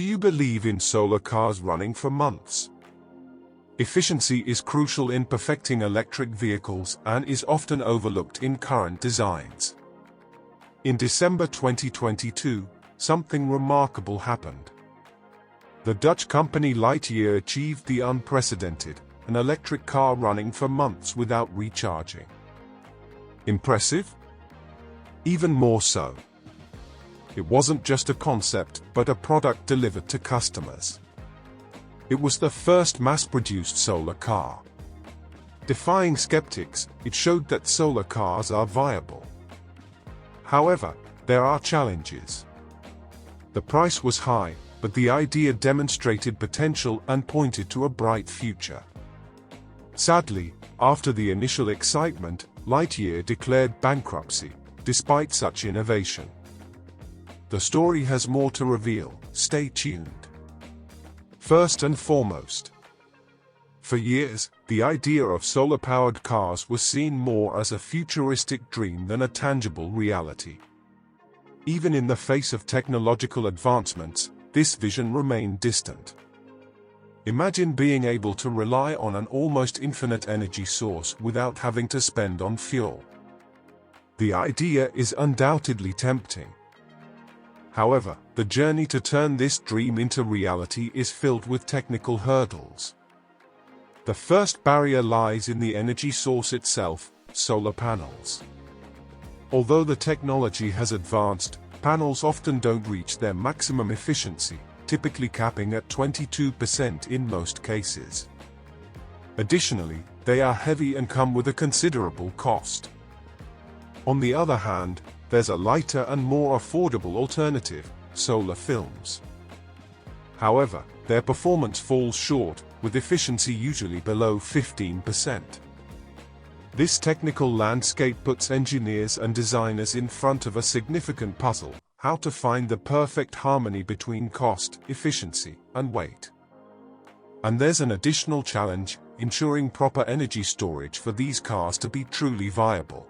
Do you believe in solar cars running for months? Efficiency is crucial in perfecting electric vehicles and is often overlooked in current designs. In December 2022, something remarkable happened. The Dutch company Lightyear achieved the unprecedented, an electric car running for months without recharging. Impressive? Even more so. It wasn't just a concept, but a product delivered to customers. It was the first mass-produced solar car. Defying skeptics, it showed that solar cars are viable. However, there are challenges. The price was high, but the idea demonstrated potential and pointed to a bright future. Sadly, after the initial excitement, Lightyear declared bankruptcy, despite such innovation. The story has more to reveal, stay tuned. First and foremost, for years, the idea of solar-powered cars was seen more as a futuristic dream than a tangible reality. Even in the face of technological advancements, this vision remained distant. Imagine being able to rely on an almost infinite energy source without having to spend on fuel. The idea is undoubtedly tempting. However, the journey to turn this dream into reality is filled with technical hurdles. The first barrier lies in the energy source itself, solar panels. Although the technology has advanced, panels often don't reach their maximum efficiency, typically capping at 22% in most cases. Additionally, they are heavy and come with a considerable cost. On the other hand, there's a lighter and more affordable alternative, solar films. However, their performance falls short, with efficiency usually below 15%. This technical landscape puts engineers and designers in front of a significant puzzle: how to find the perfect harmony between cost, efficiency, and weight. And there's an additional challenge: ensuring proper energy storage for these cars to be truly viable.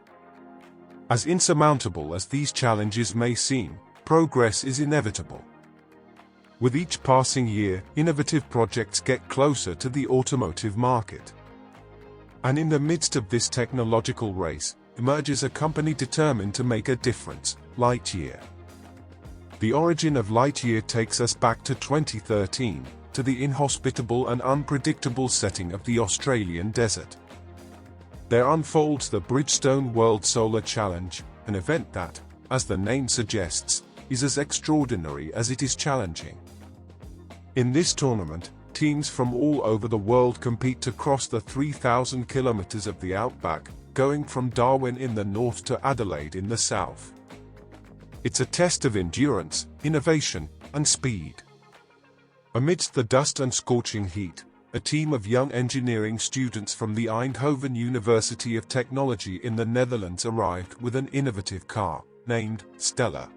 As insurmountable as these challenges may seem, progress is inevitable. With each passing year, innovative projects get closer to the automotive market. And in the midst of this technological race, emerges a company determined to make a difference: Lightyear. The origin of Lightyear takes us back to 2013, to the inhospitable and unpredictable setting of the Australian desert. There unfolds the Bridgestone World Solar Challenge, an event that, as the name suggests, is as extraordinary as it is challenging. In this tournament, teams from all over the world compete to cross the 3,000 kilometers of the outback, going from Darwin in the north to Adelaide in the south. It's a test of endurance, innovation, and speed. Amidst the dust and scorching heat, a team of young engineering students from the Eindhoven University of Technology in the Netherlands arrived with an innovative car, named Stella.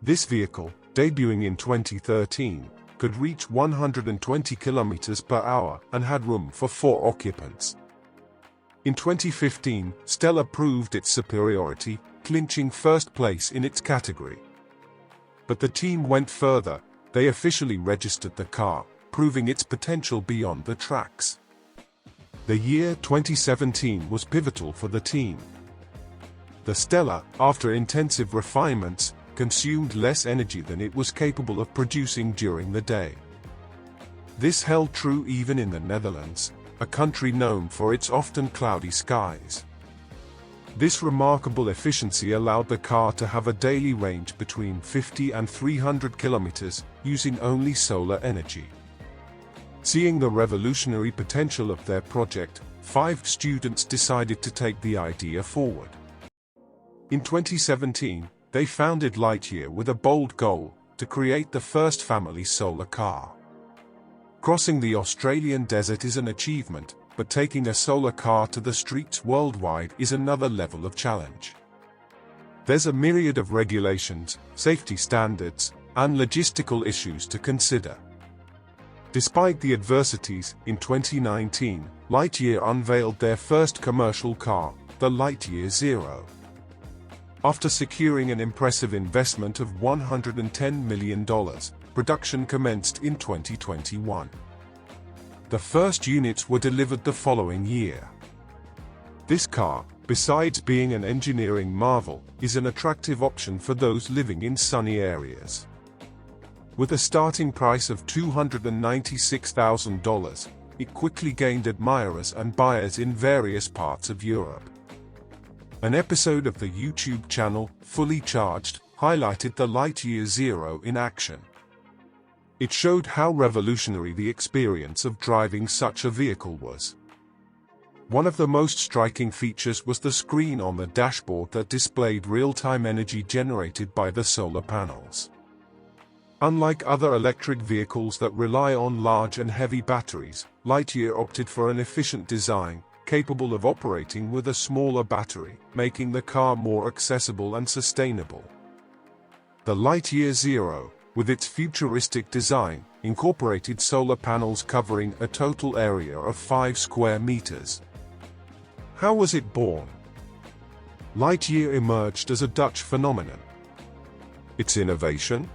This vehicle, debuting in 2013, could reach 120 kilometers per hour and had room for 4 occupants. In 2015, Stella proved its superiority, clinching first place in its category. But the team went further. They officially registered the car, proving its potential beyond the tracks. The year 2017 was pivotal for the team. The Stella, after intensive refinements, consumed less energy than it was capable of producing during the day. This held true even in the Netherlands, a country known for its often cloudy skies. This remarkable efficiency allowed the car to have a daily range between 50 and 300 kilometers, using only solar energy. Seeing the revolutionary potential of their project, 5 students decided to take the idea forward. In 2017, they founded Lightyear with a bold goal: to create the first family solar car. Crossing the Australian desert is an achievement, but taking a solar car to the streets worldwide is another level of challenge. There's a myriad of regulations, safety standards, and logistical issues to consider. Despite the adversities, in 2019, Lightyear unveiled their first commercial car, the Lightyear Zero. After securing an impressive investment of $110 million, production commenced in 2021. The first units were delivered the following year. This car, besides being an engineering marvel, is an attractive option for those living in sunny areas. With a starting price of $296,000, it quickly gained admirers and buyers in various parts of Europe. An episode of the YouTube channel, Fully Charged, highlighted the Lightyear Zero in action. It showed how revolutionary the experience of driving such a vehicle was. One of the most striking features was the screen on the dashboard that displayed real-time energy generated by the solar panels. Unlike other electric vehicles that rely on large and heavy batteries, Lightyear opted for an efficient design, capable of operating with a smaller battery, making the car more accessible and sustainable. The Lightyear Zero, with its futuristic design, incorporated solar panels covering a total area of 5 square meters. How was it born? Lightyear emerged as a Dutch phenomenon. Its innovation?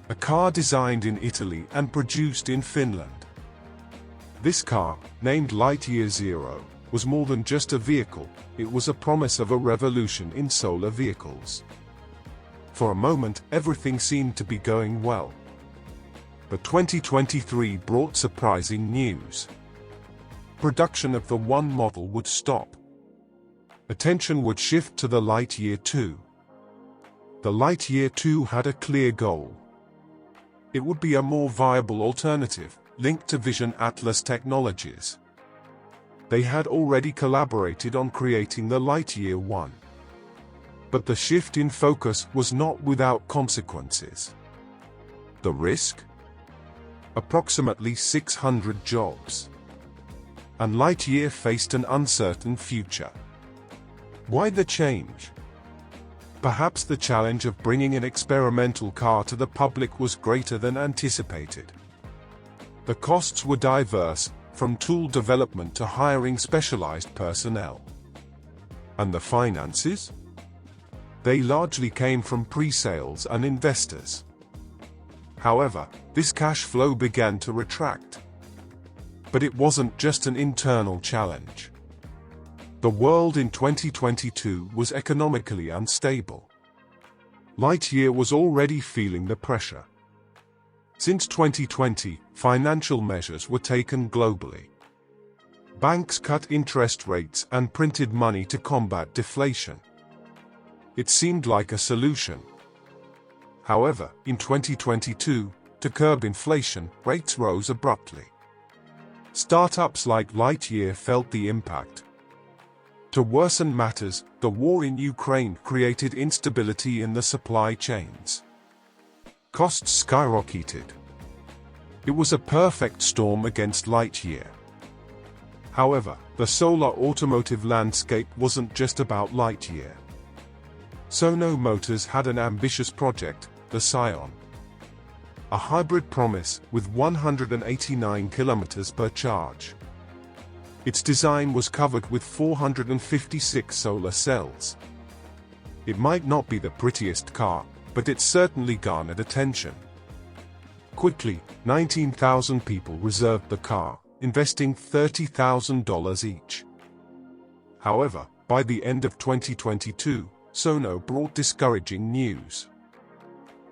A car designed in Italy and produced in Finland. This car, named Lightyear Zero, was more than just a vehicle, it was a promise of a revolution in solar vehicles. For a moment, everything seemed to be going well. But 2023 brought surprising news. Production of the one model would stop. Attention would shift to the Lightyear 2. The Lightyear 2 had a clear goal. It would be a more viable alternative, linked to Vision Atlas technologies. They had already collaborated on creating the Lightyear 1. But the shift in focus was not without consequences. The risk? Approximately 600 jobs. And Lightyear faced an uncertain future. Why the change? Perhaps the challenge of bringing an experimental car to the public was greater than anticipated. The costs were diverse, from tool development to hiring specialized personnel. And the finances? They largely came from pre-sales and investors. However, this cash flow began to retract. But it wasn't just an internal challenge. The world in 2022 was economically unstable. Lightyear was already feeling the pressure. Since 2020, financial measures were taken globally. Banks cut interest rates and printed money to combat deflation. It seemed like a solution. However, in 2022, to curb inflation, rates rose abruptly. Startups like Lightyear felt the impact. To worsen matters, the war in Ukraine created instability in the supply chains. Costs skyrocketed. It was a perfect storm against Lightyear. However, the solar automotive landscape wasn't just about Lightyear. Sono Motors had an ambitious project, the Scion. A hybrid promise with 189 kilometers per charge. Its design was covered with 456 solar cells. It might not be the prettiest car, but it certainly garnered attention. Quickly, 19,000 people reserved the car, investing $30,000 each. However, by the end of 2022, Sono brought discouraging news.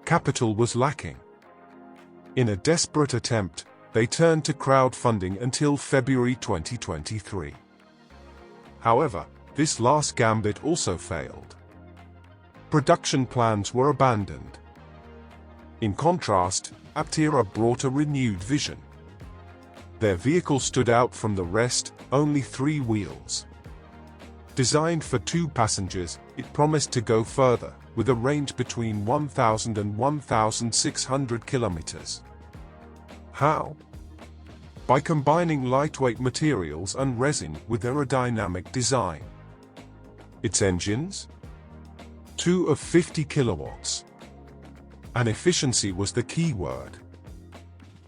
Capital was lacking. In a desperate attempt, they turned to crowdfunding until February 2023. However, this last gambit also failed. Production plans were abandoned. In contrast, Aptera brought a renewed vision. Their vehicle stood out from the rest, only 3 wheels. Designed for 2 passengers, it promised to go further, with a range between 1,000 and 1,600 kilometers. How? By combining lightweight materials and resin with aerodynamic design. Its engines? 2 of 50 kilowatts. And efficiency was the key word.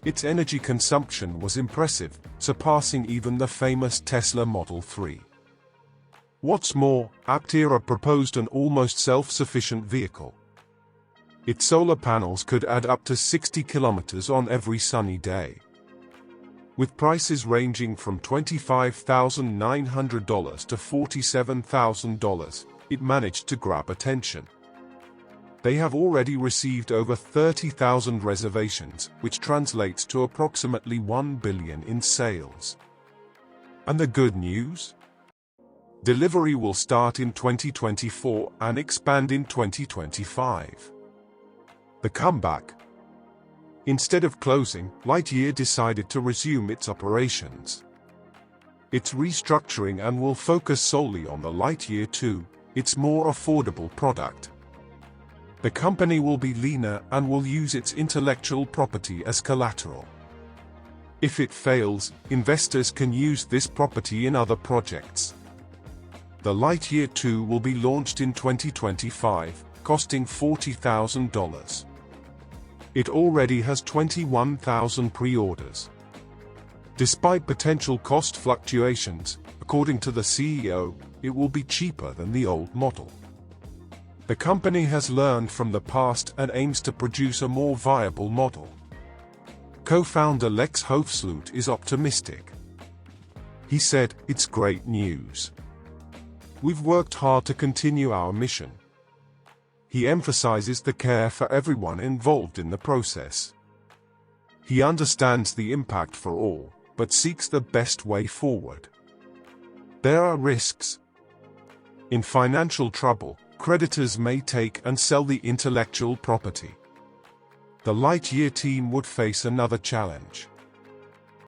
Its energy consumption was impressive, surpassing even the famous Tesla Model 3. What's more, Aptera proposed an almost self-sufficient vehicle. Its solar panels could add up to 60 kilometers on every sunny day. With prices ranging from $25,900 to $47,000, it managed to grab attention. They have already received over 30,000 reservations, which translates to approximately $1 billion in sales. And the good news? Delivery will start in 2024 and expand in 2025. The comeback. Instead of closing, Lightyear decided to resume its operations. It's restructuring and will focus solely on the Lightyear 2, its more affordable product. The company will be leaner and will use its intellectual property as collateral. If it fails, investors can use this property in other projects. The Lightyear 2 will be launched in 2025, costing $40,000. It already has 21,000 pre-orders. Despite potential cost fluctuations, according to the CEO, it will be cheaper than the old model. The company has learned from the past and aims to produce a more viable model. Co-founder Lex Hofsloot is optimistic. He said, "It's great news. We've worked hard to continue our mission." He emphasizes the care for everyone involved in the process. He understands the impact for all, but seeks the best way forward. There are risks. In financial trouble, creditors may take and sell the intellectual property. The Lightyear team would face another challenge.